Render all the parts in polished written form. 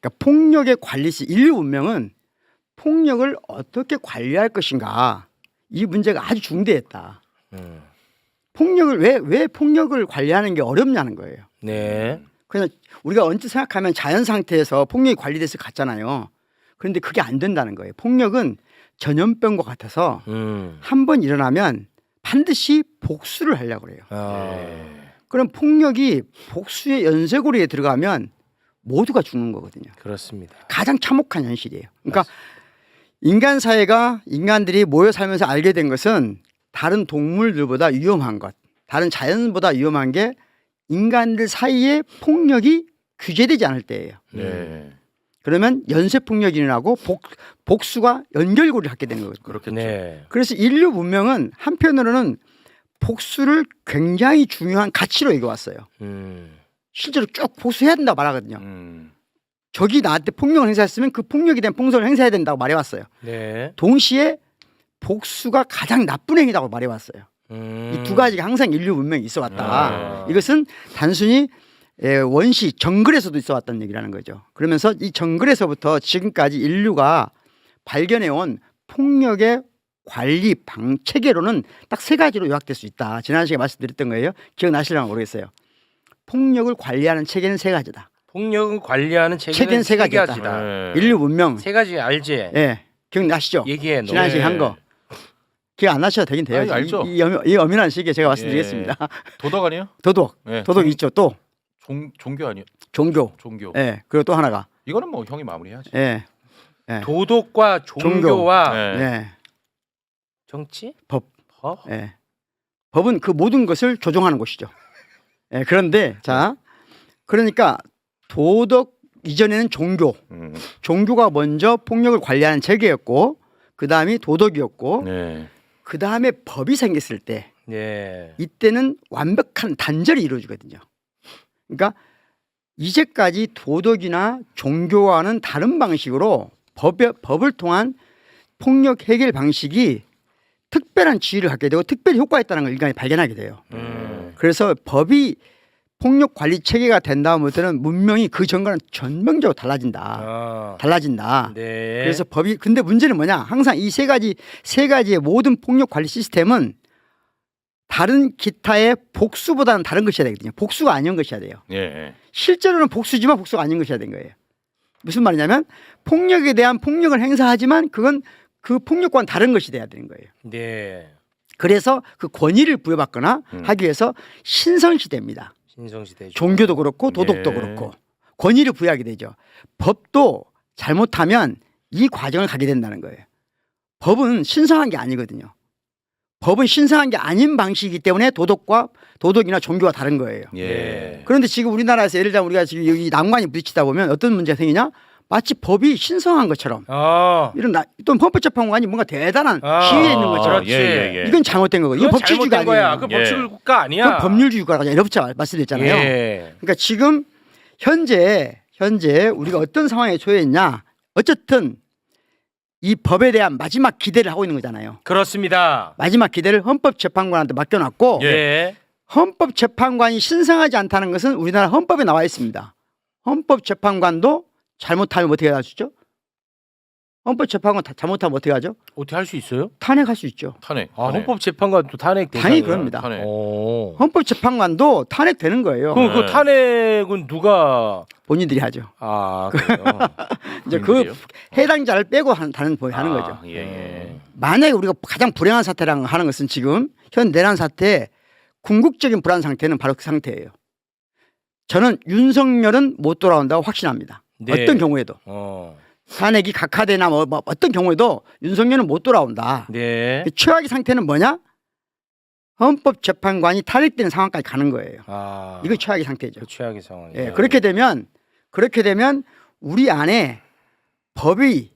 그러니까 폭력의 관리시 인류 문명은 폭력을 어떻게 관리할 것인가 이 문제가 아주 중대했다. 폭력을 왜 폭력을 관리하는 게 어렵냐는 거예요. 네. 그냥 우리가 언뜻 생각하면 자연 상태에서 폭력이 관리돼서 갔잖아요. 그런데 그게 안 된다는 거예요. 폭력은 전염병과 같아서 한 번 일어나면 반드시 복수를 하려고 그래요. 그럼 폭력이 복수의 연쇄고리에 들어가면 모두가 죽는 거거든요. 그렇습니다. 가장 참혹한 현실이에요. 그러니까 인간 사회가 인간들이 모여 살면서 알게 된 것은 다른 동물들보다 위험한 것, 다른 자연보다 위험한 게 인간들 사이에 폭력이 규제되지 않을 때예요. 그러면 연쇄 폭력이 일어나고 복수가 연결고리를 갖게 되는 거거든요. 그렇겠죠. 네. 그래서 인류 문명은 한편으로는 복수를 굉장히 중요한 가치로 여겨왔어요. 실제로 쭉 복수해야 된다고 말하거든요. 적이 나한테 폭력을 행사했으면 그 폭력에 대한 봉선을 행사해야 된다고 말해왔어요. 네. 동시에 복수가 가장 나쁜 행위라고 말해왔어요. 이 두 가지가 항상 인류 문명에 있어왔다. 이것은 단순히 원시 정글에서도 있어왔다는 얘기라는 거죠. 그러면서 이 정글에서부터 지금까지 인류가 발견해온 폭력의 관리 체계로는 딱 세 가지로 요약될 수 있다. 지난 시간에 말씀드렸던 거예요. 기억나시려나 모르겠어요. 폭력을 관리하는 체계는 세 가지다. 폭력을 관리하는 체계는 세 가지다. 인류 문명 세 가지 알지? 예, 기억나시죠? 얘기해. 지난 시간에 한 거. 기억 안 나셔도 되긴 돼요. 아니, 알죠. 이 엄연한 시기에 제가 말씀드리겠습니다. 도덕 아니에요? 도덕, 네. 도덕 있죠. 또 종교 아니에요? 종교. 종교. 예, 그리고 또 하나가 이거는 뭐 형이 마무리해야지. 예, 도덕과 종교와 네. 예, 정치? 법. 법? 예. 법은 그 모든 것을 조종하는 곳이죠. 예, 그런데 자, 그러니까 도덕 이전에는 종교가 먼저 폭력을 관리하는 체계였고, 그 다음이 도덕이었고, 네. 그 다음에 법이 생겼을 때, 네. 이때는 완벽한 단절이 이루어지거든요. 그러니까 이제까지 도덕이나 종교와는 다른 방식으로 법을 통한 폭력 해결 방식이 특별한 지위를 갖게 되고 특별히 효과있다는 걸 인간이 발견하게 돼요. 그래서 법이 폭력 관리 체계가 된 다음부터는 문명이 그 전과는 전면적으로 달라진다. 네. 그래서 법이 근데 문제는 뭐냐? 항상 이 세 가지의 모든 폭력 관리 시스템은 다른 기타의 복수보다는 다른 것이어야 되거든요. 복수가 아닌 것이어야 돼요. 예. 실제로는 복수지만 복수가 아닌 것이어야 되는 거예요. 무슨 말이냐면 폭력에 대한 폭력을 행사하지만 그건 그 폭력과는 다른 것이 돼야 되는 거예요. 네. 그래서 그 권위를 부여받거나 하기 위해서 신성시대입니다. 신성시대. 종교도 그렇고 도덕도 네. 그렇고 권위를 부여하게 되죠. 법도 잘못하면 이 과정을 가게 된다는 거예요. 법은 신성한 게 아니거든요. 법은 신성한 게 아닌 방식이기 때문에 도덕이나 종교와 다른 거예요. 예. 그런데 지금 우리나라에서 예를 들자면 우리가 지금 여기 난관이 부딪히다 보면 어떤 문제가 생기냐? 마치 법이 신성한 것처럼 이런 또 헌법재판관이 뭔가 대단한 지위에 있는 것처럼 그렇지. 이건 잘못된 거고 이건 법치주의가 아니에요. 그 법치국가 아니야. 그건 법률주의가 이렇게 말씀드렸잖아요. 예. 그러니까 지금 현재 우리가 어떤 상황에 처해 있냐? 어쨌든 이 법에 대한 마지막 기대를 하고 있는 거잖아요. 그렇습니다. 마지막 기대를 헌법재판관한테 맡겨놨고 예. 헌법재판관이 신성하지 않다는 것은 우리나라 헌법에 나와 있습니다. 헌법재판관도 잘못하면 어떻게 할 수 있죠? 헌법재판관 잘못하면 어떻게 하죠? 어떻게 할 수 있어요? 탄핵할 수 있죠. 탄핵. 헌법재판관도 탄핵 당연히 대상이야. 그럽니다. 탄핵. 헌법재판관도 탄핵되는 거예요. 그럼 그 탄핵은 누가 본인들이 하죠. 그래요? 이제 본인들이요? 그 해당자를 빼고 하는 거죠. 예. 만약에 우리가 가장 불행한 사태랑 하는 것은 지금 현 내란 사태의 궁극적인 불안 상태는 바로 그 상태예요. 저는 윤석열은 못 돌아온다고 확신합니다. 네. 어떤 경우에도 탄핵이 각하되나 뭐 어떤 경우에도 윤석열은 못 돌아온다. 네. 최악의 상태는 뭐냐? 헌법재판관이 탈핵되는 상황까지 가는 거예요. 이거 최악의 상태죠. 그 최악의 상황이에요. 예, 그렇게 되면 우리 안에 법이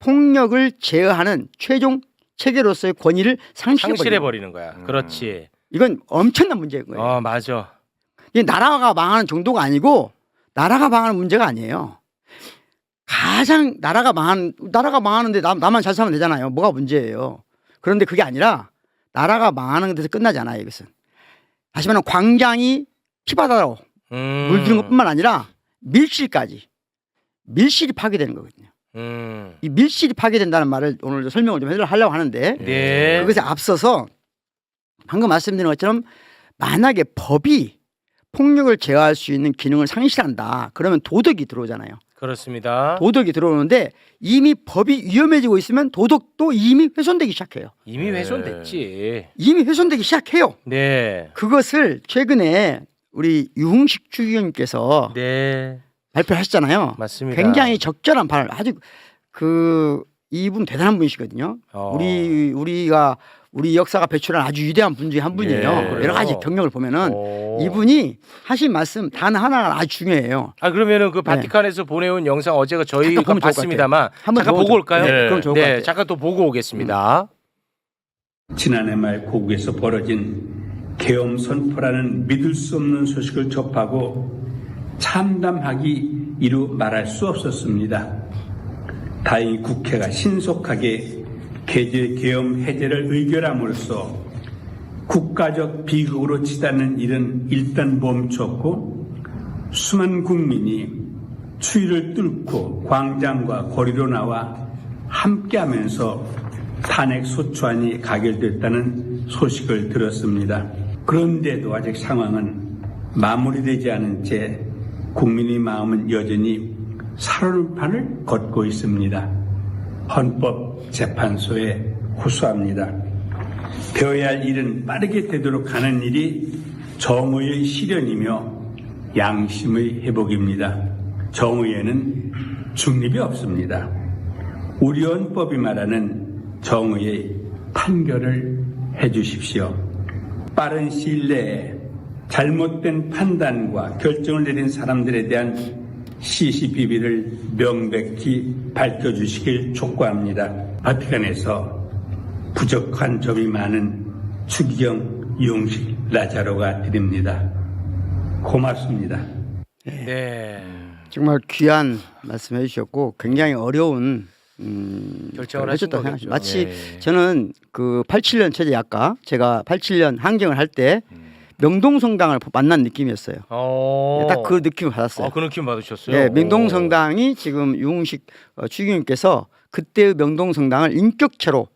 폭력을 제어하는 최종 체계로서의 권위를 상실해 버리는 거야. 그렇지. 이건 엄청난 문제인 거예요. 맞아. 이게 나라가 망하는 정도가 아니고 나라가 망하는 문제가 아니에요. 가장 나라가 망하는데 나만 잘 살면 되잖아요. 뭐가 문제예요. 그런데 그게 아니라 나라가 망하는 데서 끝나지 않아요. 이것은 다시 말하면 광장이 피바다로 물드는 것뿐만 아니라 밀실까지 밀실이 파괴되는 거거든요. 이 밀실이 파괴된다는 말을 오늘 설명을 좀 하려고 하는데 네. 그것에 앞서서 방금 말씀드린 것처럼 만약에 법이 폭력을 제어할 수 있는 기능을 상실한다. 그러면 도덕이 들어오잖아요. 그렇습니다. 도덕이 들어오는데 이미 법이 위험해지고 있으면 도덕도 이미 훼손되기 시작해요. 이미 훼손됐지. 이미 훼손되기 시작해요. 네. 그것을 최근에 우리 유흥식 추기경님께서 네. 발표하셨잖아요. 맞습니다. 굉장히 적절한 발언. 아주 이분 대단한 분이시거든요. 어. 우리 역사가 배출한 아주 위대한 분 중에 한 분이에요. 예, 여러 가지 그래요? 경력을 보면은 오. 이분이 하신 말씀 단 하나가 아주 중요해요. 아 그러면은 그 바티칸에서 보내온 영상 어제가 저희가 잠깐 보면 좋을 것 봤습니다만 한번 잠깐 보고 올까요? 네. 그럼 좋을 것 네, 같아요. 잠깐 또 보고 오겠습니다. 지난해 말 고국에서 벌어진 계엄 선포라는 믿을 수 없는 소식을 접하고 참담하기 이루 말할 수 없었습니다. 다행히 국회가 신속하게 개제 계엄 해제를 의결함으로써 국가적 비극으로 치닫는 일은 일단 멈췄고 수많은 국민이 추위를 뚫고 광장과 거리로 나와 함께하면서 탄핵 소추안이 가결됐다는 소식을 들었습니다. 그런데도 아직 상황은 마무리되지 않은 채 국민의 마음은 여전히 살얼음판을 걷고 있습니다. 헌법재판소에 호소합니다. 배워야 할 일은 빠르게 되도록 하는 일이 정의의 실현이며 양심의 회복입니다. 정의에는 중립이 없습니다. 우리 헌법이 말하는 정의의 판결을 해주십시오. 빠른 시일 내에 잘못된 판단과 결정을 내린 사람들에 대한 CCBB를 명백히 밝혀주시길 촉구합니다. 바티칸에서 부족한 점이 많은 추기경, 유흥식, 라자로가 드립니다. 고맙습니다. 네. 정말 귀한 말씀해 주셨고 굉장히 어려운 결정을 하신 해줬다고 거겠죠. 생각합니다. 마치 네. 저는 그 87년 체제약과 제가 87년 한경을 할 때 명동성당을 만난 느낌이었어요. 딱 그 느낌을 받았어요. 그 느낌 받으셨어요? 네, 명동성당이 지금 유흥식 추기경님께서 그때의 명동성당을 인격체로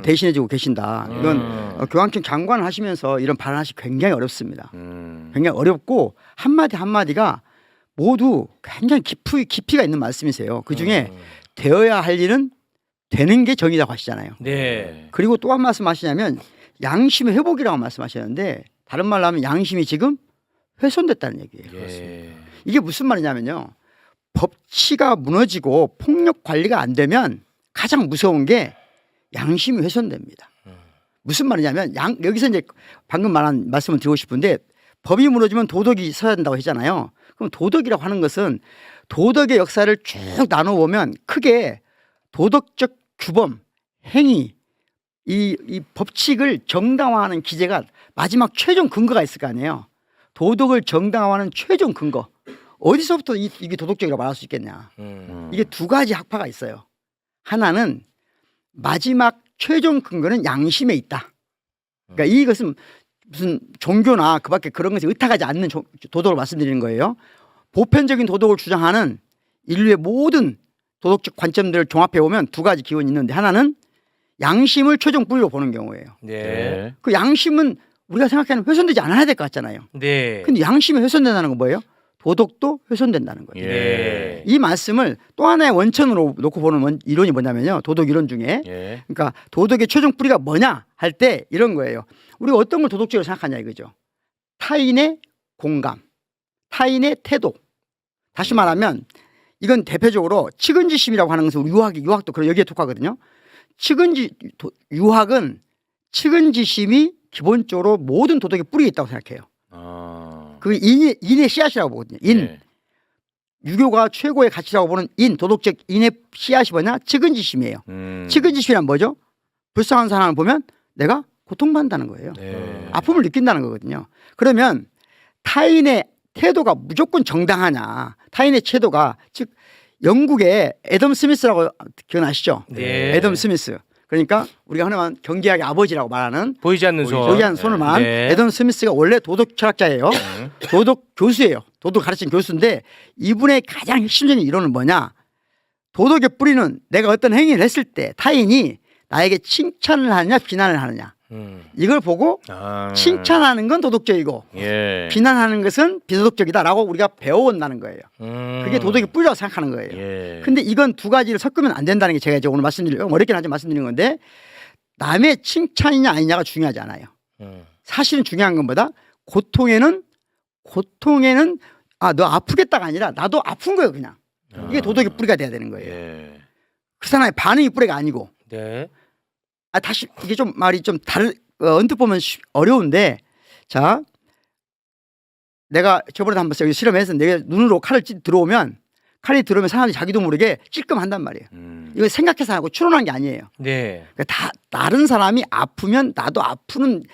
대신해주고 계신다. 이건 교황청 장관을 하시면서 이런 발언하시 굉장히 어렵습니다. 굉장히 어렵고 한마디 한마디가 모두 굉장히 깊이가 있는 말씀이세요. 그 중에 되어야 할 일은 되는 게 정의라고 하시잖아요. 네. 그리고 또 한 말씀 하시냐면 양심의 회복이라고 말씀하셨는데 다른 말로 하면 양심이 지금 훼손됐다는 얘기예요. 예. 이게 무슨 말이냐면요. 법치가 무너지고 폭력 관리가 안 되면 가장 무서운 게 양심이 훼손됩니다. 무슨 말이냐면 여기서 이제 방금 말한 말씀을 드리고 싶은데 법이 무너지면 도덕이 서야 된다고 했잖아요. 그럼 도덕이라고 하는 것은 도덕의 역사를 쭉 나눠보면 크게 도덕적 규범, 행위, 이 법칙을 정당화하는 기제가 마지막 최종 근거가 있을 거 아니에요. 도덕을 정당화하는 최종 근거. 어디서부터 이게 도덕적이라고 말할 수 있겠냐. 이게 두 가지 학파가 있어요. 하나는 마지막 최종 근거는 양심에 있다. 그러니까 이것은 무슨 종교나 그밖에 그런 것에 의탁하지 않는 도덕을 말씀드리는 거예요. 보편적인 도덕을 주장하는 인류의 모든 도덕적 관점들을 종합해 보면 두 가지 기원이 있는데 하나는 양심을 최종 뿌리로 보는 경우예요. 네. 그 양심은 우리가 생각하는 훼손되지 않아야 될 것 같잖아요. 네. 근데 양심이 훼손된다는 건 뭐예요? 도덕도 훼손된다는 거예요. 예. 이 말씀을 또 하나의 원천으로 놓고 보는 이론이 뭐냐면요. 도덕 이론 중에 예. 그러니까 도덕의 최종 뿌리가 뭐냐 할 때 이런 거예요. 우리가 어떤 걸 도덕적으로 생각하냐 이거죠. 타인의 공감, 타인의 태도. 다시 말하면 이건 대표적으로 측은지심이라고 하는 것은 유학도 그런 여기에 속하거든요. 유학은 측은지심이 기본적으로 모든 도덕의 뿌리에 있다고 생각해요. 그 인의 씨앗이라고 보거든요. 예. 유교가 최고의 가치라고 보는 도덕적 인의 씨앗이 뭐냐? 측은지심이에요. 측은지심이란 뭐죠? 불쌍한 사람을 보면 내가 고통받는다는 거예요. 네. 아픔을 느낀다는 거거든요. 그러면 타인의 태도가 무조건 정당하냐? 타인의 태도가 즉 영국의 애덤 스미스라고 기억나시죠? 네. 애덤 스미스. 그러니까 우리가 흔히 경제학의 아버지라고 말하는 보이지 않는 손. 보이지 않는 손을 말한 네. 에던 스미스가 원래 도덕 철학자예요. 도덕 교수예요. 도덕 가르친 교수인데 이분의 가장 핵심적인 이론은 뭐냐? 도덕의 뿌리는 내가 어떤 행위를 했을 때 타인이 나에게 칭찬을 하느냐 비난을 하느냐 이걸 보고 칭찬하는 건 도덕적이고 예. 비난하는 것은 비도덕적이다라고 우리가 배워온다는 거예요. 그게 도덕의 뿌리라고 생각하는 거예요. 예. 근데 이건 두 가지를 섞으면 안 된다는 게 제가 이제 오늘 어렵긴 하지만 말씀드리는 건데 남의 칭찬이냐 아니냐가 중요하지 않아요. 사실은 중요한 것보다 고통에는 너 아프겠다가 아니라 나도 아픈 거예요 그냥. 이게 도덕의 뿌리가 돼야 되는 거예요. 예. 그 사람의 반응이 뿌리가 아니고. 네. 다시 이게 좀 말이 좀 언뜻 보면 어려운데 자 내가 저번에도 한번 여기 실험해서 내가 눈으로 칼이 들어오면 사람들이 자기도 모르게 찔끔한단 말이에요. 이거 생각해서 하고 추론한 게 아니에요. 네. 그러니까 다른 사람이 아프면 나도 아픈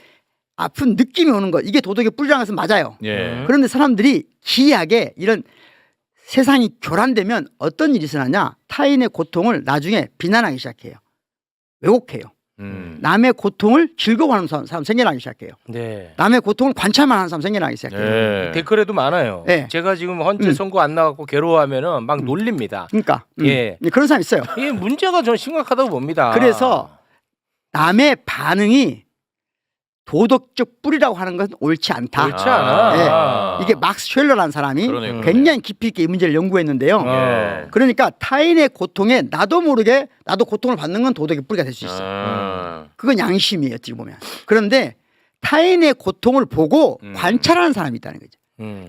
느낌이 오는 거 이게 도덕의 뿌리라는 것은 맞아요. 예. 그런데 사람들이 기이하게 이런 세상이 교란되면 어떤 일이 일어나냐 타인의 고통을 나중에 비난하기 시작해요. 왜곡해요. 남의 고통을 즐거워하는 사람 생겨나기 시작해요. 네. 남의 고통을 관찰만 하는 사람 생겨나기 시작해요. 예. 댓글에도 많아요. 네. 제가 지금 헌재 선고 안 나갖고 괴로워하면은 막 놀립니다. 그러니까 예. 그런 사람 있어요. 이게 문제가 전 심각하다고 봅니다. 그래서 남의 반응이 도덕적 뿌리라고 하는 것은 옳지 않다. 옳지 않아. 이게 막스 쉘러라는 사람이 그러네요. 굉장히 깊이 있게 이 문제를 연구했는데요. 예. 그러니까 타인의 고통에 나도 모르게 나도 고통을 받는 건 도덕의 뿌리가 될 수 있어요. 그건 양심이에요. 어떻게 보면. 그런데 타인의 고통을 보고 관찰하는 사람이 있다는 거죠.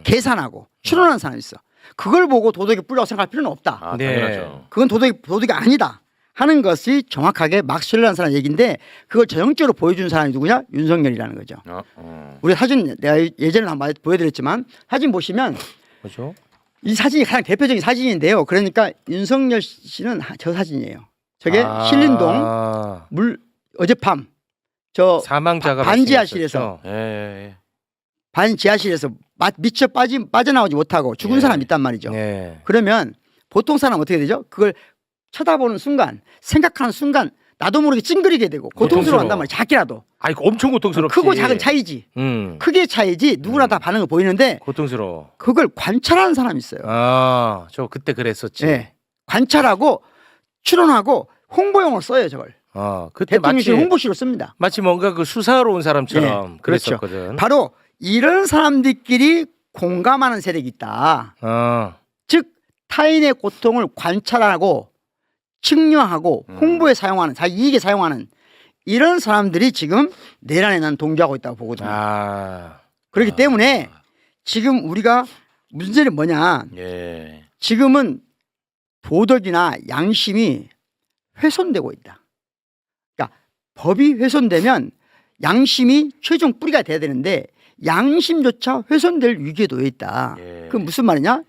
계산하고 추론하는 사람이 있어. 그걸 보고 도덕의 뿌리라고 생각할 필요는 없다. 아, 네. 당연하죠. 그건 도덕이 아니다 하는 것이 정확하게 막스 쉘러라는 사람 얘기인데 그걸 전형적으로 보여준 사람이 누구냐? 윤석열이라는 거죠. 우리 사진 내가 예전에 한번 보여드렸지만 사진 보시면 그렇죠. 이 사진이 가장 대표적인 사진인데요. 그러니까 윤석열 씨는 저 사진이에요. 저게 신림동 어젯밤 저 사망자가 반지하실에서 예. 반지하실에서 미처 빠져나오지 못하고 죽은 사람이 있단 말이죠. 네. 그러면 보통 사람 어떻게 되죠? 그걸 쳐다보는 순간 생각하는 순간 나도 모르게 찡그리게 되고 고통스러워한단 말이에요. 작게라도. 아이 엄청 고통스럽지. 크고 작은 차이지. 크게 차이지 누구나 다 반응을 보이는데 고통스러워. 그걸 관찰하는 사람이 있어요. 저 그때 그랬었지. 네. 관찰하고 추론하고 홍보용으로 써요 저걸. 그때 대통령실 홍보실로 씁니다. 마치 뭔가 그 수사하러 온 사람처럼 네, 그랬었거든. 그렇죠. 바로 이런 사람들끼리 공감하는 세력이 있다. 즉 타인의 고통을 관찰하고 측량하고 홍보에 사용하는 자기 이익에 사용하는 이런 사람들이 지금 내란에 난 동조하고 있다고 보거든요. 그렇기 때문에 지금 우리가 문제는 뭐냐? 예. 지금은 도덕이나 양심이 훼손되고 있다. 그러니까 법이 훼손되면 양심이 최종 뿌리가 돼야 되는데 양심조차 훼손될 위기에 놓여 있다. 예. 그건 무슨 말이냐?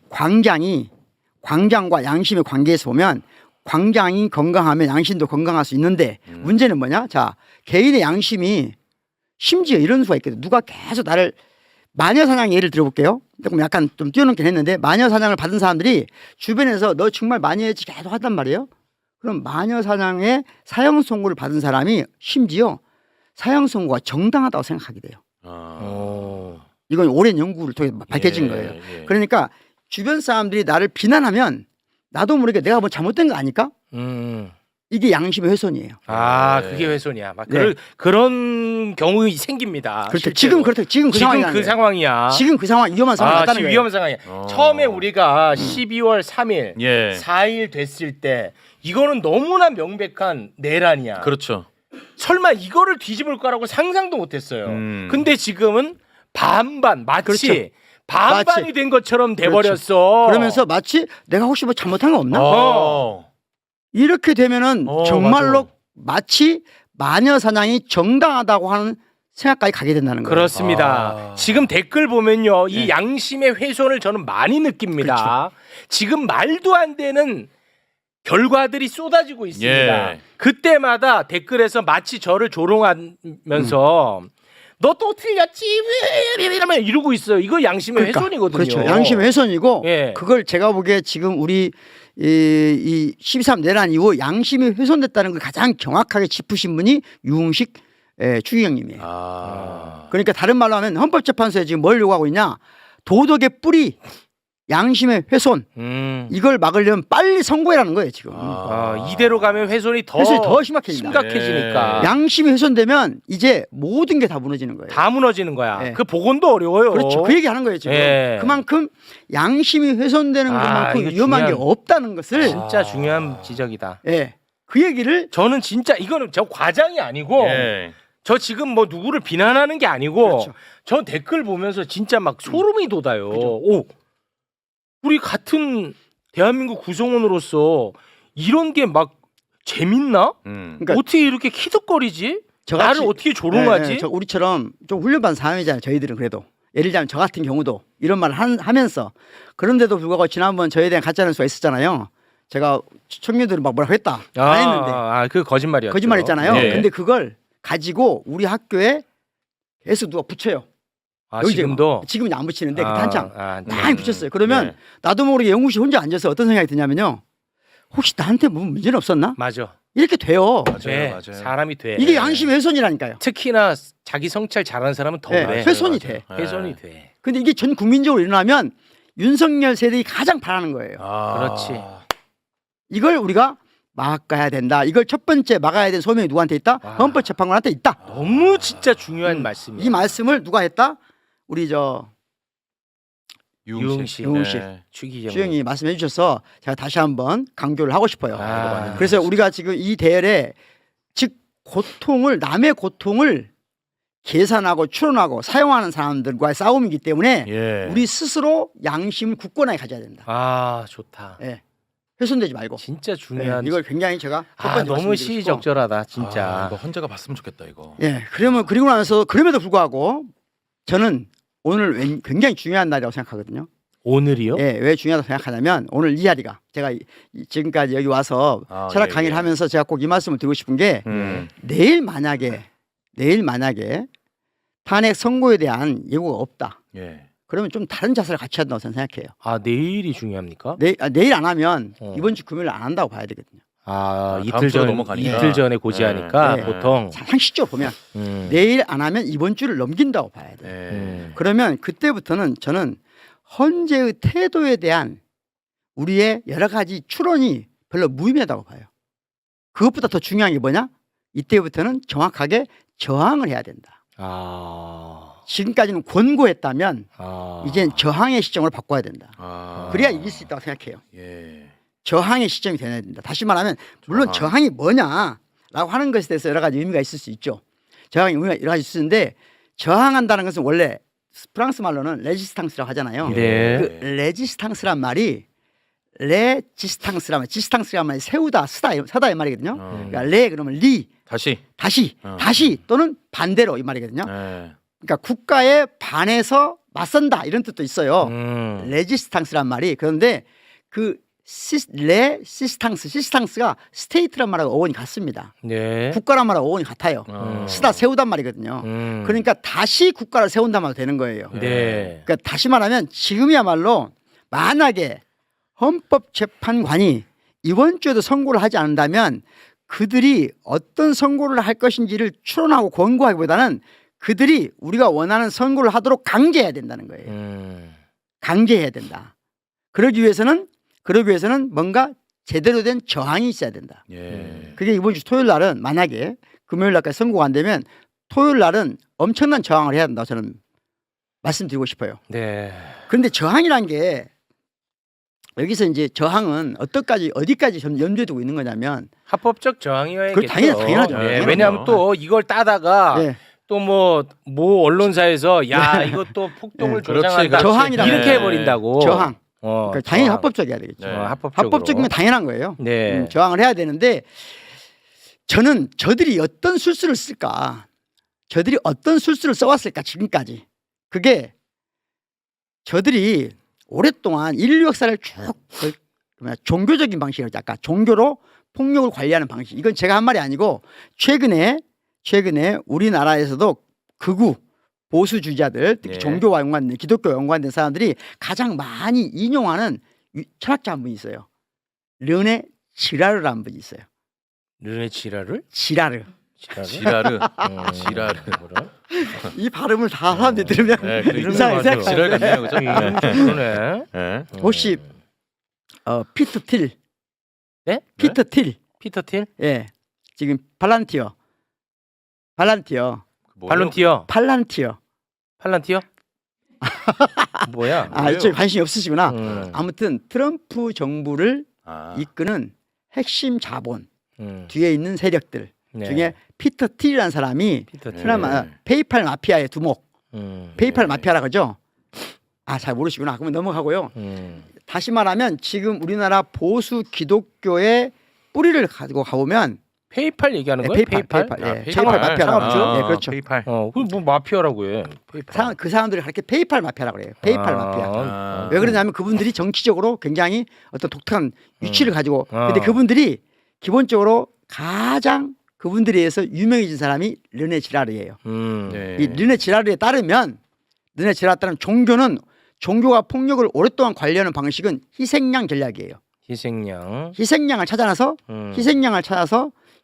광장과 양심의 관계에서 보면 광장이 건강하면 양심도 건강할 수 있는데 문제는 뭐냐? 자, 개인의 양심이 심지어 이런 수가 있거든요. 누가 계속 나를 마녀사냥 예를 들어볼게요. 조금 약간 좀 뛰어넘긴 했는데 마녀사냥을 받은 사람들이 주변에서 너 정말 마녀였지 계속 하단 말이에요. 그럼 마녀사냥의 사형 선고를 받은 사람이 심지어 사형 선고가 정당하다고 생각하게 돼요. 이건 오랜 연구를 통해 밝혀진 거예요. 그러니까 주변 사람들이 나를 비난하면 나도 모르게 내가 뭐 잘못된 거 아닐까? 이게 양심의 훼손이에요. 그게 훼손이야. 막 네. 그런 경우 생깁니다. 그렇죠. 실제로. 지금 그렇다. 지금 그 상황이 그 상황이야. 지금 그 상황 위험한 상황이 났다는 지금 거예요. 위험한 상황이야. 처음에 우리가 12월 3일, 예. 4일 됐을 때 이거는 너무나 명백한 내란이야. 그렇죠. 설마 이거를 뒤집을 거라고 상상도 못했어요. 근데 지금은 반반 마치 그렇죠. 반반이 마치. 된 것처럼 돼버렸어. 그렇죠. 그러면서 마치 내가 혹시 뭐 잘못한 거 없나? 이렇게 되면은 정말로 마치 마녀 사냥이 정당하다고 하는 생각까지 가게 된다는 거예요. 그렇습니다. 지금 댓글 보면요, 이 양심의 훼손을 저는 많이 느낍니다. 그렇죠. 지금 말도 안 되는 결과들이 쏟아지고 있습니다. 예. 그때마다 댓글에서 마치 저를 조롱하면서 너 또 틀렸지 이러면 이러고 있어요. 이거 양심의 그러니까, 훼손이거든요. 그렇죠. 양심의 훼손이고 예. 그걸 제가 보기에 지금 우리 이 12.3 내란 이후 양심이 훼손됐다는 걸 가장 정확하게 짚으신 분이 유흥식 추기경님이에요. 아. 그러니까 다른 말로 하면 헌법재판소에 지금 뭘 요구하고 있냐? 도덕의 뿌리, 양심의 훼손 이걸 막으려면 빨리 선고해라는 거예요 지금. 이대로 가면 훼손이 더 심각해진다. 심각해지니까 양심이 훼손되면 이제 모든 게 다 무너지는 거예요. 다 무너지는 거야. 네. 그 복원도 어려워요. 그렇죠. 그 얘기 하는 거예요 지금. 예. 그만큼 양심이 훼손되는 것만큼 이거 위험한 게 중요한- 없다는 것을 진짜 중요한 지적이다. 예. 그 얘기를 저는 진짜 이거는 저 과장이 아니고 예. 저 지금 뭐 누구를 비난하는 게 아니고 그렇죠. 저 댓글 보면서 진짜 막 소름이 돋아요. 오, 우리 같은 대한민국 구성원으로서 이런 게 막 재밌나? 그러니까 어떻게 이렇게 키득거리지? 나를 어떻게 조롱하지? 저 우리처럼 좀 훈련받은 사람이잖아요. 저희들은 그래도 예를 들자면 저 같은 경우도 이런 말을 하면서 그런데도 불구하고 지난번 저에 대한 가짜뉴스가 있었잖아요. 제가 청년들은 막 뭐라고 했다 안 했는데 그 거짓말이었죠. 거짓말했잖아요. 예. 근데 그걸 가지고 우리 학교에 계속 누가 붙여요. 여기 지금도 지금은 안 붙이는데 그때 한창 네. 많이 붙였어요. 그러면 네. 나도 모르게 영국씨 혼자 앉아서 어떤 생각이 드냐면요. 혹시 나한테 뭐 문제는 없었나? 맞아. 이렇게 돼요. 돼. 맞아요. 사람이 돼. 이게 양심의 훼손이라니까요. 특히나 자기 성찰 잘하는 사람은 더 네, 그래. 훼손이 맞아요. 돼. 훼손이 돼. 근데 이게 전 국민적으로 일어나면 윤석열 세대가 가장 바라는 거예요. 그렇지. 이걸 우리가 막아야 된다. 이걸 첫 번째 막아야 되는 소명이 누구한테 있다? 헌법재판관한테 있다. 너무 진짜 중요한 말씀이야. 이 말씀을 누가 했다? 우리 저 유흥식. 유흥식. 추기경 주영이 말씀해 주셔서 제가 다시 한번 강조를 하고 싶어요. 아, 그래서 우리가 지금 이 대열에 즉 고통을 남의 고통을 계산하고 추론하고 사용하는 사람들과의 싸움이기 때문에 예. 우리 스스로 양심을 굳건하게 가져야 된다. 아 좋다. 예. 훼손되지 말고. 진짜 예, 중요한. 이걸 굉장히 제가 첫 아 번째 너무 말씀드리고 시의적절하다 진짜. 이거 헌재가 봤으면 좋겠다 이거. 싶고. 예. 그러면 그리고 나서 그럼에도 불구하고 저는 오늘 굉장히 중요한 날이라고 생각하거든요. 오늘이요? 예, 왜 중요하다고 생각하냐면 오늘 이 자리가 제가 지금까지 여기 와서 철학 예, 강의를 예. 하면서 제가 꼭 이 말씀을 드리고 싶은 게 내일 만약에 탄핵 선고에 대한 예고가 없다. 예. 그러면 좀 다른 자세를 같이 한다고 저는 생각해요. 아 내일이 중요합니까? 내일 안 하면 어. 이번 주 금요일 안 한다고 봐야 되거든요. 아 다음 주로 이틀 넘어가니까. 전에 고지하니까 네. 보통. 상식적으로 보면 내일 안 하면 이번 주를 넘긴다고 봐야 돼요. 예. 그러면 그때부터는 저는 헌재의 태도에 대한 우리의 여러 가지 추론이 별로 무의미하다고 봐요. 그것보다 더 중요한 게 뭐냐? 이때부터는 정확하게 저항을 해야 된다. 지금까지는 권고했다면 이젠 저항의 시점을 바꿔야 된다. 그래야 이길 수 있다고 생각해요. 예. 저항의 시점이 되어야 된다. 다시 말하면 물론 저항이 뭐냐라고 하는 것에 대해서 여러 가지 의미가 있을 수 있죠. 저항의 의미가 여러 가지 있는데 저항한다는 것은 원래 프랑스 말로는 레지스탕스라고 하잖아요. 네. 그 레지스탕스란 말이 지스탕스란 말이 세우다, 서다 이 말이거든요. 그러니까 레 그러면 리, 다시. 다시 또는 반대로 이 말이거든요. 예. 그러니까 국가에 반해서 맞선다 이런 뜻도 있어요. 레지스탕스란 말이. 그런데 그 시스탕스가 스테이트란 말하고 어원이 같습니다. 네. 국가란 말하고 어원이 같아요. 쓰다 세우단 말이거든요. 그러니까 다시 국가를 세운단 말도 되는 거예요. 네. 그러니까 다시 말하면 지금이야말로 만약에 헌법재판관이 이번 주에도 선고를 하지 않는다면 그들이 어떤 선고를 할 것인지를 추론하고 권고하기보다는 그들이 우리가 원하는 선고를 하도록 강제해야 된다는 거예요. 강제해야 된다. 그러기 위해서는 뭔가 제대로 된 저항이 있어야 된다. 예. 그게 이번 주 토요일 날은 만약에 금요일 날까지 선고가 안 되면 토요일 날은 엄청난 저항을 해야 된다고 저는 말씀드리고 싶어요. 네. 그런데 저항이란 게 여기서 이제 저항은 어디까지 염두에 두고 있는 거냐면 합법적 저항이어야겠죠. 그거 당연하죠. 네. 당연하죠. 왜냐하면 또 이걸 따다가 네. 또 뭐 언론사에서 야 이것도 폭동을 네. 조장한다 그렇지. 저항이라고 이렇게 해버린다고. 저항. 그러니까 당연히 저항. 합법적이어야 되겠죠. 네. 합법적으로. 합법적이면 당연한 거예요. 네. 저항을 해야 되는데 저는 저들이 어떤 술수를 쓸까? 저들이 어떤 술수를 써왔을까 지금까지? 그게 저들이 오랫동안 인류 역사를 쭉 종교적인 방식으로 약간 종교로 폭력을 관리하는 방식. 이건 제가 한 말이 아니고 최근에 우리나라에서도 극우 보수주의자들, 특히 예. 종교와 연관된 기독교와 연관된 사람들이 가장 많이 인용하는 철학자 한 분이 있어요. 르네 지라르라는 분이 있어요. 르네 지라를? 지라르. 지라르. 지라르. 뭐라? 이 발음을 다 사람들이 들으면 네, 그 이상하게 맞아. 생각해요. 지랄 같네요, 그죠? 그러네. 네. 혹시 피터 틸, 네? 피터 틸, 피터 틸? 예, 지금 팔란티어, 발론티어? 팔란티어. 뭐야? 아, 뭐예요? 이쪽에 관심이 없으시구나. 음. 아무튼 트럼프 정부를 아, 이끄는 핵심 자본 음. 뒤에 있는 세력들 네. 중에 피터 틸이라는 사람이 피터 틸. 그나마 페이팔 마피아의 두목, 페이팔 네. 마피아라 그러죠. 아, 잘 모르시구나. 그러면 넘어가고요. 음. 다시 말하면 지금 우리나라 보수 기독교의 뿌리를 가지고 가보면 페이팔 얘기하는 네, 거예요? 페이팔, 아, 예, 페이팔. 페이팔 마피아라고 상관없죠? 하죠. 예, 그렇죠. 페이팔. 그뭐 마피아라고 해. 페이팔. 그 사람들이 그렇게 페이팔 마피아라고 그래요. 페이팔 마피아. 아. 왜 그러냐면 그분들이 정치적으로 굉장히 어떤 독특한 위치를 가지고 어. 근데 그분들이 기본적으로 가장 그분들에 의해서 유명해진 사람이 르네 지라르예요. 네. 이 르네 지라르에 따르면 종교는 종교가 폭력을 오랫동안 관리하는 방식은 희생양 전략이에요. 희생양. 희생양을 찾아서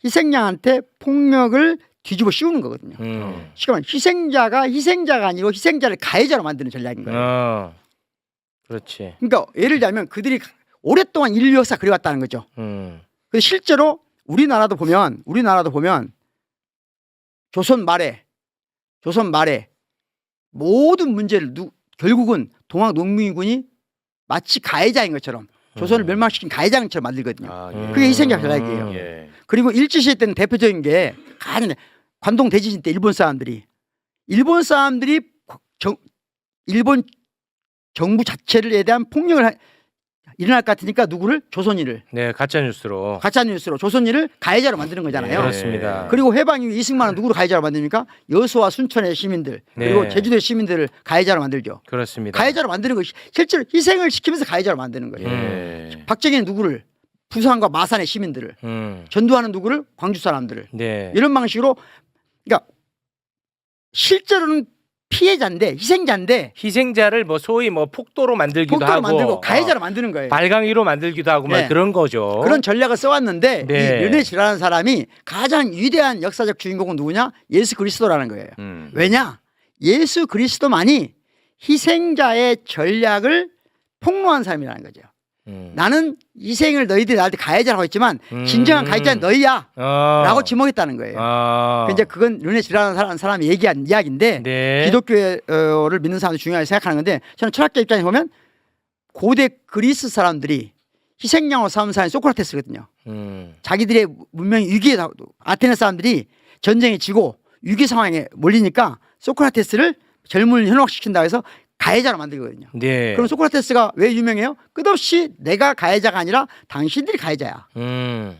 희생양한테 폭력을 뒤집어 씌우는 거거든요. 그러니까 희생자가 아니고 희생자를 가해자로 만드는 전략인 거예요. 그렇지. 그러니까 예를 들면 그들이 오랫동안 인류 역사 그려왔다는 거죠. 근데 실제로 우리나라도 보면 조선 말에 모든 문제를 결국은 동학 농민군이 마치 가해자인 것처럼 조선을 멸망시킨 가해자인 것처럼 만들거든요. 아, 예. 그게 희생자 전략이에요. 예. 그리고 일제시대 때는 대표적인 게 관동 대지진 때 일본 사람들이 일본 정부 자체에 대한 폭력을 일어날 것 같으니까 조선인을 네, 가짜 뉴스로. 조선인을 가해자로 만드는 거잖아요. 그렇습니다. 그리고 해방 이후 이승만은 누구를 가해자로 만듭니까? 여수와 순천의 시민들 그리고 네. 제주도의 시민들을 가해자로 만들죠. 그렇습니다. 가해자로 만드는 것이 실제로 희생을 시키면서 가해자로 만드는 거예요. 예. 박정희는 누구를? 부산과 마산의 시민들을, 전두환은 누구를? 광주 사람들을. 네. 이런 방식으로 그러니까 실제로는 피해자인데 희생자인데 희생자를 소위 폭도로 만들기도 폭도로 하고 만들고 가해자로 만드는 거예요. 발광이로 만들기도 하고 막 네. 그런 거죠. 그런 전략을 써왔는데 네. 이 르네 지라라는 사람이 가장 위대한 역사적 주인공은 누구냐? 예수 그리스도라는 거예요. 왜냐? 예수 그리스도만이 희생자의 전략을 폭로한 사람이라는 거죠. 나는 희생을 너희들이 나한테 가해자라고 했지만 진정한 가해자는 너희야 라고 지목했다는 거예요. 이제 그건 르네 지라라는 사람이 얘기한 이야기인데 네. 기독교를 믿는 사람들이 중요하게 생각하는 건데 저는 철학자 입장에서 보면 고대 그리스 사람들이 희생양으로 삼은 사람이 소크라테스거든요. 자기들의 문명이 위기에 아테네 사람들이 전쟁에 지고 위기 상황에 몰리니까 소크라테스를 젊은이를 현혹시킨다고 해서 가해자로 만들거든요. 네. 그럼 소크라테스가 왜 유명해요? 끝없이 내가 가해자가 아니라 당신들이 가해자야.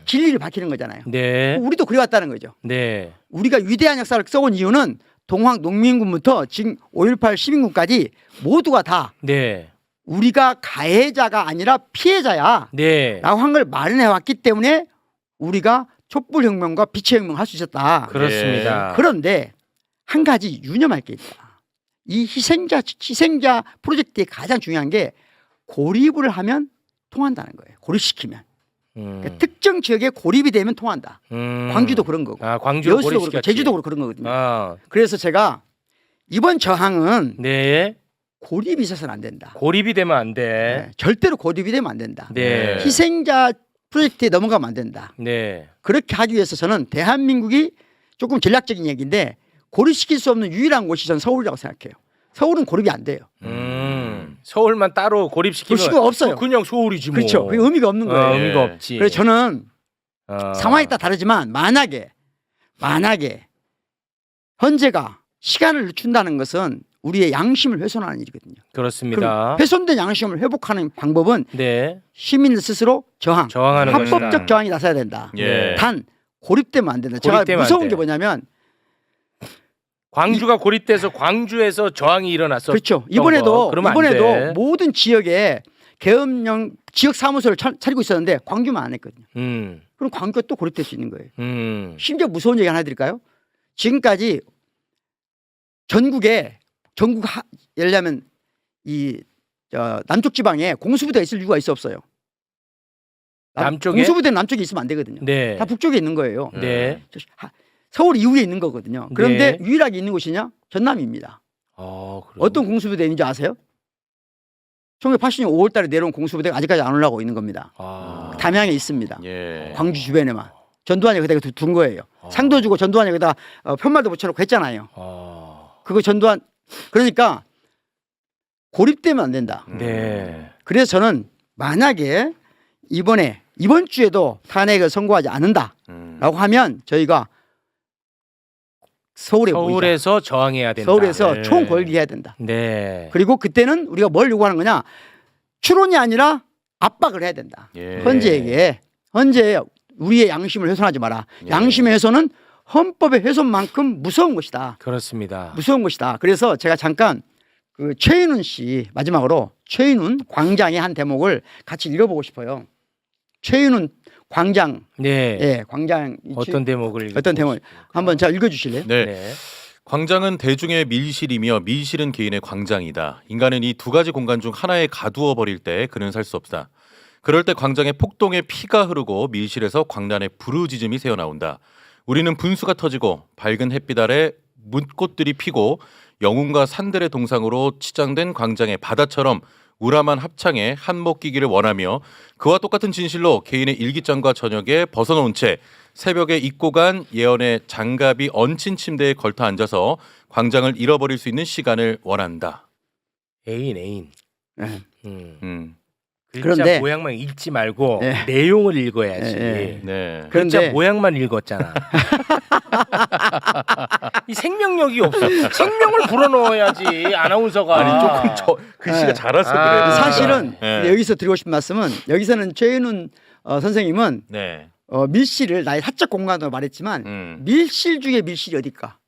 진리를 밝히는 거잖아요. 네. 우리도 그래왔다는 거죠. 네. 우리가 위대한 역사를 써온 이유는 동학 농민군부터 지금 5.18 시민군까지 모두가 다 네. 우리가 가해자가 아니라 피해자야 네. 라고 한 걸 마련해 왔기 때문에 우리가 촛불혁명과 빛의 혁명을 할 수 있었다. 그렇습니다. 그런데 한 가지 유념할 게 있다. 이 희생자 프로젝트의 가장 중요한 게 고립을 하면 통한다는 거예요. 고립시키면. 그러니까 특정 지역에 고립이 되면 통한다. 광주도 그런 거고. 광주도 여수도 그렇고 고립시켰지. 제주도 그런 거거든요. 그래서 제가 이번 저항은 네. 고립이 있어서는 안 된다. 고립이 되면 안 돼. 네, 절대로 고립이 되면 안 된다. 네. 희생자 프로젝트에 넘어가면 안 된다. 네. 그렇게 하기 위해서 저는 대한민국이 조금 전략적인 얘기인데 고립시킬 수 없는 유일한 곳이 전 서울이라고 생각해요. 서울은 고립이 안 돼요. 서울만 따로 고립시키면 볼 수가 없어요. 그냥 서울이지 뭐. 그렇죠. 그게 의미가 없는 거예요. 의미가 없지. 그래서 저는 상황에 따라 다르지만 만약에 헌재가 시간을 늦춘다는 것은 우리의 양심을 훼손하는 일이거든요. 그렇습니다. 그럼 훼손된 양심을 회복하는 방법은 네. 시민들 스스로 저항하는 합법적 것이다. 저항이 나서야 된다. 예. 단 고립되면 안 된다. 제가 고립되면 안 무서운 돼. 게 뭐냐면 광주가 고립돼서 광주에서 저항이 일어났어. 그렇죠. 이번에도 그러면 안 돼. 모든 지역에 계엄령 지역 사무소를 차리고 있었는데 광주만 안 했거든요. 그럼 광주가 또 고립될 수 있는 거예요. 심지어 무서운 얘기 하나 해드릴까요? 지금까지 전국 예를 들면 남쪽 지방에 공수부대가 있을 이유가 있어요. 남쪽에? 공수부대는 남쪽에 있으면 안 되거든요. 네. 다 북쪽에 있는 거예요. 네. 서울 이후에 있는 거거든요. 그런데 네. 유일하게 있는 곳이냐? 전남입니다. 그래요? 어떤 공수부대 있는지 아세요? 1980년 5월 달에 내려온 공수부대가 아직까지 안 올라오고 있는 겁니다. 담양에 있습니다. 예. 광주 주변에만. 전두환이 그대가 둔 거예요. 상도 주고 전두환이 거기다 편말도 붙여놓고 했잖아요. 그거 전두환. 그러니까 고립되면 안 된다. 네. 그래서 저는 만약에 이번 주에도 탄핵을 선고하지 않는다라고 하면 저희가 서울에 모이자. 서울에서 저항해야 된다. 서울에서 네. 총궐기해야 된다. 네. 그리고 그때는 우리가 뭘 요구하는 거냐? 추론이 아니라 압박을 해야 된다. 예. 헌재에 우리의 양심을 훼손하지 마라. 예. 양심의 훼손은 헌법의 훼손만큼 무서운 것이다. 그렇습니다. 무서운 것이다. 그래서 제가 잠깐 그 최인훈 씨 마지막으로 최인훈 광장의 한 대목을 같이 읽어보고 싶어요. 최인훈 광장, 네. 예, 광장 어떤 대목을 어떤 대목 한번 제가 읽어주실래요? 네. 네. 광장은 대중의 밀실이며 밀실은 개인의 광장이다. 인간은 이 두 가지 공간 중 하나에 가두어 버릴 때 그는 살 수 없다. 그럴 때 광장에 폭동에 피가 흐르고 밀실에서 광란의 부르짖음이 새어나온다. 우리는 분수가 터지고 밝은 햇빛 아래 묻꽃들이 피고 영웅과 산들의 동상으로 치장된 광장의 바다처럼 우람한 합창에 한몫 끼기를 원하며 그와 똑같은 진실로 개인의 일기장과 저녁에 벗어놓은 채 새벽에 입고 간 예언의 장갑이 얹힌 침대에 걸터 앉아서 광장을 잃어버릴 수 있는 시간을 원한다. 애인. 네. 글자 그런데- 모양만 읽지 말고 네. 내용을 읽어야지. 네, 네. 글자 그런데- 모양만 읽었잖아. 이 생명력이 없어. 생명을 불어넣어야지 아나운서가. 아니 조금 글씨가 네. 작아서 아. 그래요. 사실은 네. 여기서 드리고 싶은 말씀은 여기서는 최인훈 선생님은 네. 밀실을 나의 사적 공간으로 말했지만 밀실 중에 밀실이 어딜까?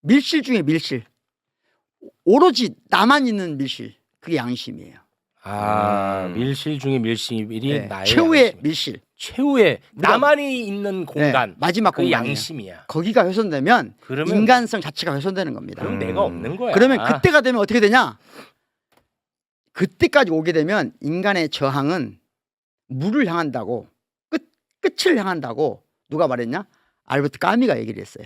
밀실 중에 밀실. 오로지 나만 있는 밀실. 그게 양심이에요. 밀실 중에 밀실이 네, 나의 최후의 양심. 밀실. 최후의 우리가- 나만이 있는 공간. 네, 마지막 그 공간이에요. 양심이야. 거기가 훼손되면 그러면 인간성 자체가 훼손되는 겁니다. 그럼 내가 없는 거야. 그러면 그때가 되면 어떻게 되냐? 그때까지 오게 되면 인간의 저항은 물을 향한다고 끝을 향한다고 누가 말했냐? 알버트 까미가 얘기를 했어요.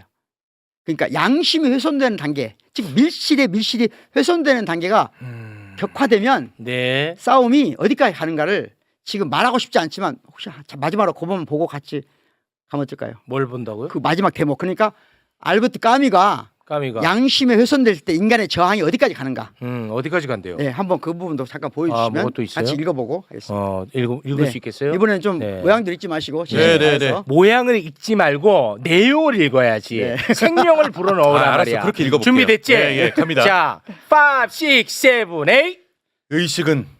그러니까 양심이 훼손되는 단계, 즉 밀실이 훼손되는 단계가 격화되면 네. 싸움이 어디까지 가는가를 지금 말하고 싶지 않지만 혹시 마지막으로 그 부분 보고 같이 가면 어떨까요? 뭘 본다고요? 그 마지막 대목. 그러니까 알버트 까미가 까미가. 양심에 훼손될 때 인간의 저항이 어디까지 가는가? 어디까지 간대요? 네, 한번 그 부분도 잠깐 보여주시면 뭐가 또 있어요? 같이 읽어보고 하겠습니다. 읽을 네. 수 있겠어요? 이번에는 좀 네. 모양들 잊지 마시고 네, 네, 해서 모양을 읽지 말고 내용을 읽어야지. 네. 생명을 불어넣으라 알았어. 말이야. 그렇게 읽어볼게요. 준비됐지? 예, 갑니다. 자, 5, 6, 7, 8. 의식은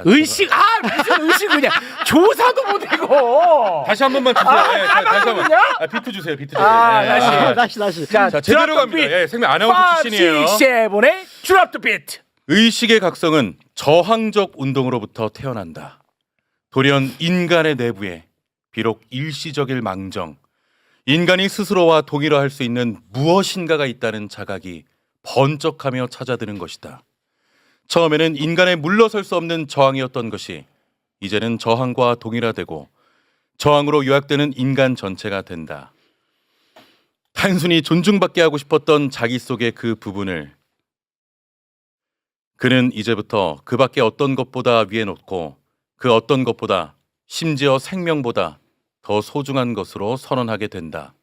의식 무슨 의식이냐? 조사도 못하고. 다시 한 번만 주세요. 예, 다시 한 번. 그냥? 비트 주세요. 비트 주세요. 아, 예. 다시. 다시. 자, 자, 제대로 드랍 갑니다. 더 예, 생명 아나운서 5, 출신이에요. 6, 7, 8. 드랍 더 비트. 의식의 각성은 저항적 운동으로부터 태어난다. 돌연 인간의 내부에 비록 일시적일 망정, 인간이 스스로와 동일화할 수 있는 무엇인가가 있다는 자각이 번쩍하며 찾아드는 것이다. 처음에는 인간의 물러설 수 없는 저항이었던 것이 이제는 저항과 동일화되고 저항으로 요약되는 인간 전체가 된다. 단순히 존중받게 하고 싶었던 자기 속의 그 부분을 그는 이제부터 그 밖에 어떤 것보다 위에 놓고 그 어떤 것보다 심지어 생명보다 더 소중한 것으로 선언하게 된다.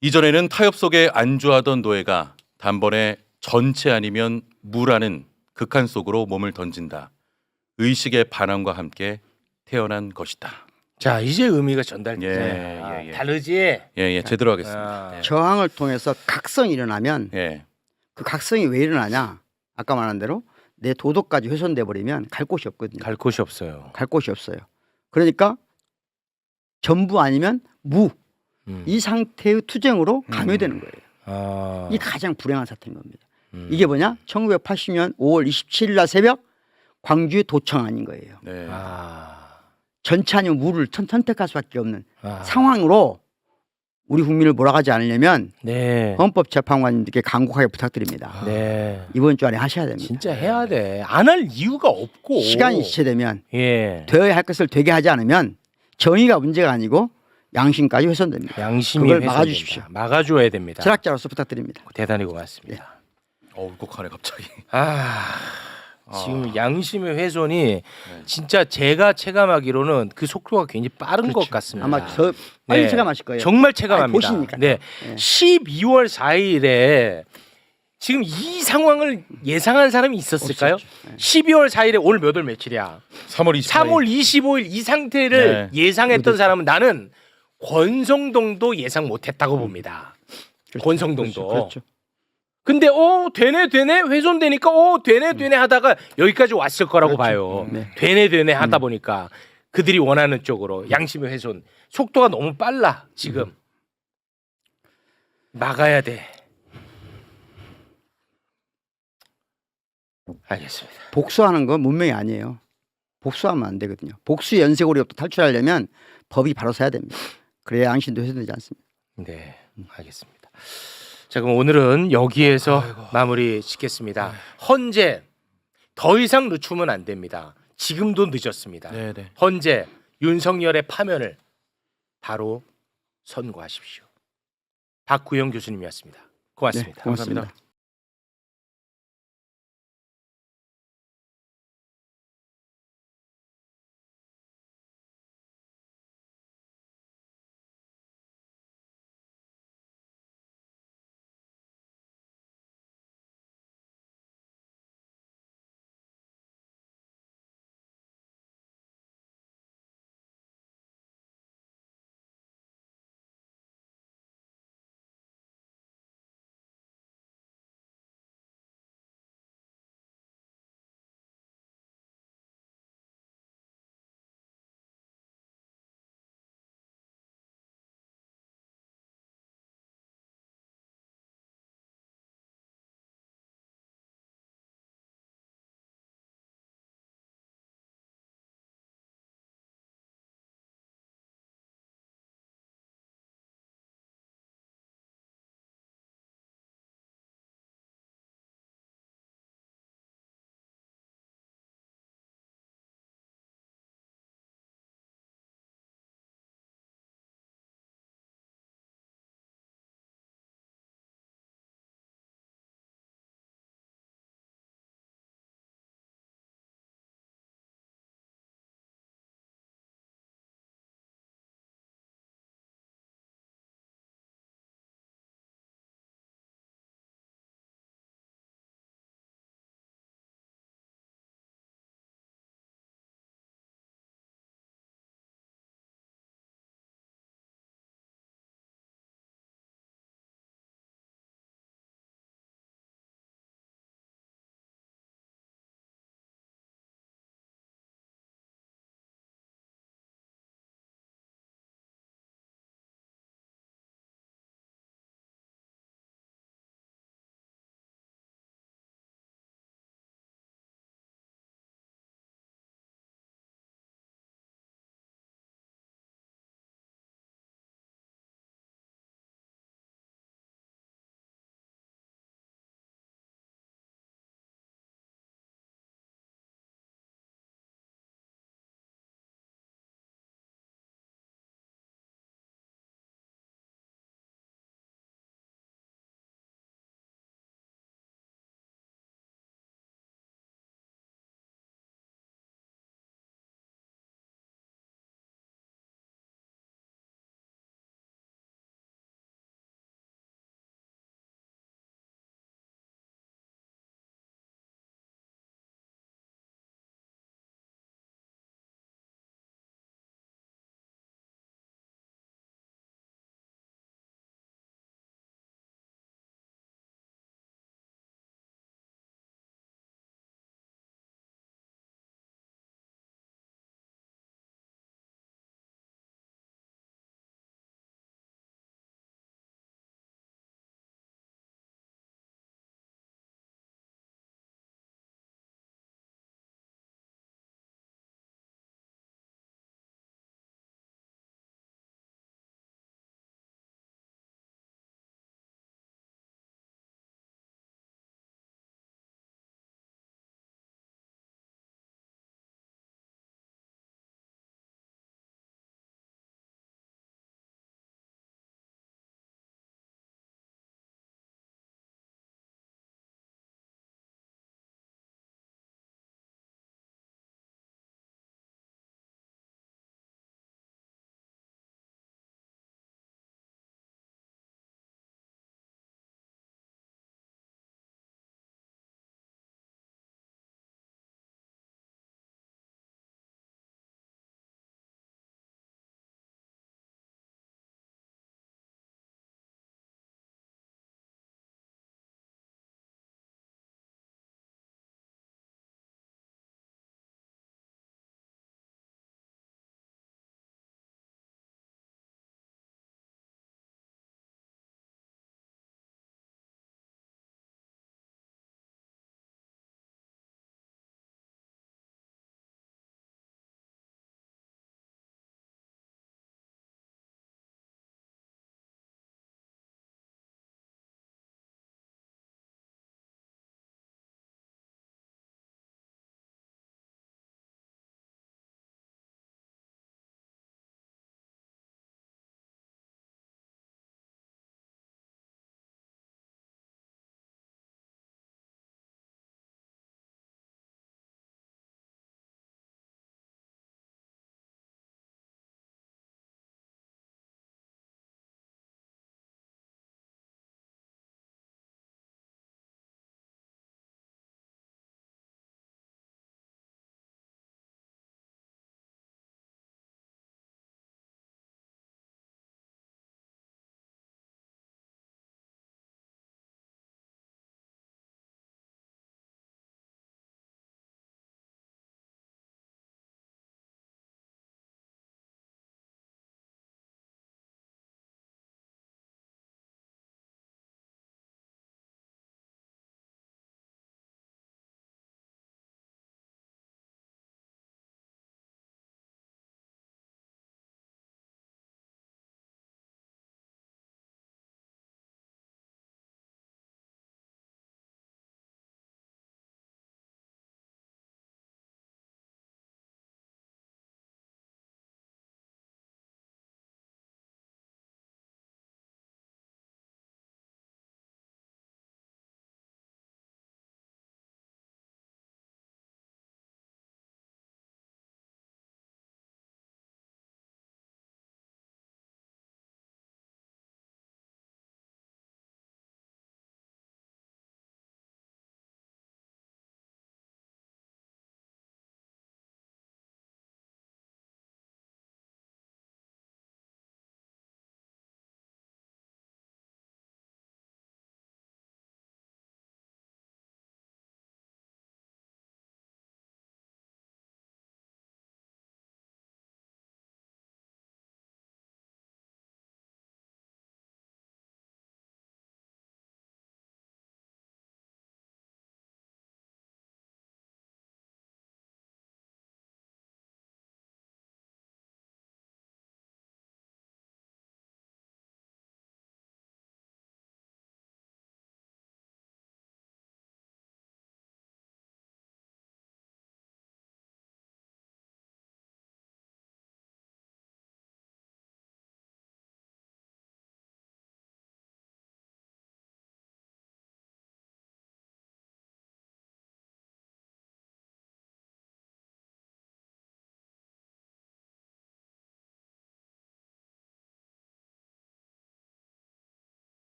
이전에는 타협 속에 안주하던 노예가 단번에 전체 아니면 무라는 극한 속으로 몸을 던진다. 의식의 반항과 함께 태어난 것이다. 자, 이제 의미가 전달되네. 예, 예. 다르지? 예, 제대로 하겠습니다. 저항을 통해서 각성이 일어나면 예. 그 각성이 왜 일어나냐? 아까 말한 대로 내 도덕까지 훼손돼 버리면 갈 곳이 없거든요. 갈 곳이 없어요. 갈 곳이 없어요. 그러니까 전부 아니면 무. 이 상태의 투쟁으로 감염되는 거예요. 이게 가장 불행한 사태인 겁니다. 이게 뭐냐? 1980년 5월 27일 날 새벽 광주의 도청안인 거예요. 네. 전체 아니면 무를 선택할 수밖에 없는 상황으로 우리 국민을 몰아가지 않으려면 네. 헌법재판관님들께 간곡하게 부탁드립니다. 네. 이번 주 안에 하셔야 됩니다. 진짜 해야 돼. 안 할 이유가 없고. 시간이 지체되면 예. 되어야 할 것을 되게 하지 않으면 정의가 문제가 아니고 양심까지 훼손됩니다. 양심이 그걸 훼손된다. 막아주십시오. 막아줘야 됩니다. 철학자로서 부탁드립니다. 대단히 고맙습니다. 울컥하네 갑자기. 지금 양심의 훼손이 진짜 제가 체감하기로는 그 속도가 굉장히 빠른 것 같습니다. 아마 더 빨리 네. 체감하실 거예요. 정말 체감합니다. 보시니까요. 네. 네. 12월 4일에 지금 이 상황을 예상한 사람이 있었을까요? 없었죠. 네. 12월 4일에 오늘 몇 월 며칠이야? 3월 24일. 3월 25일 이 상태를 네. 예상했던 사람은 나는 권성동도 예상 못했다고 봅니다. 그렇죠. 권성동도. 그렇죠. 근데 되네 훼손되니까 되네 하다가 여기까지 왔을 거라고 봐요. 네. 되네 하다 보니까 그들이 원하는 쪽으로 양심의 훼손 속도가 너무 빨라 지금. 막아야 돼. 알겠습니다. 복수하는 건 문명이 아니에요. 복수하면 안 되거든요. 복수 연쇄고리부터 탈출하려면 법이 바로 서야 됩니다. 그래야 양심도 훼손되지 않습니다. 네, 알겠습니다. 자, 그럼 오늘은 여기에서 마무리 짓겠습니다. 헌재 더 이상 늦추면 안 됩니다. 지금도 늦었습니다. 네네. 헌재 윤석열의 파면을 바로 선고하십시오. 박구영 교수님이었습니다. 고맙습니다. 네, 고맙습니다.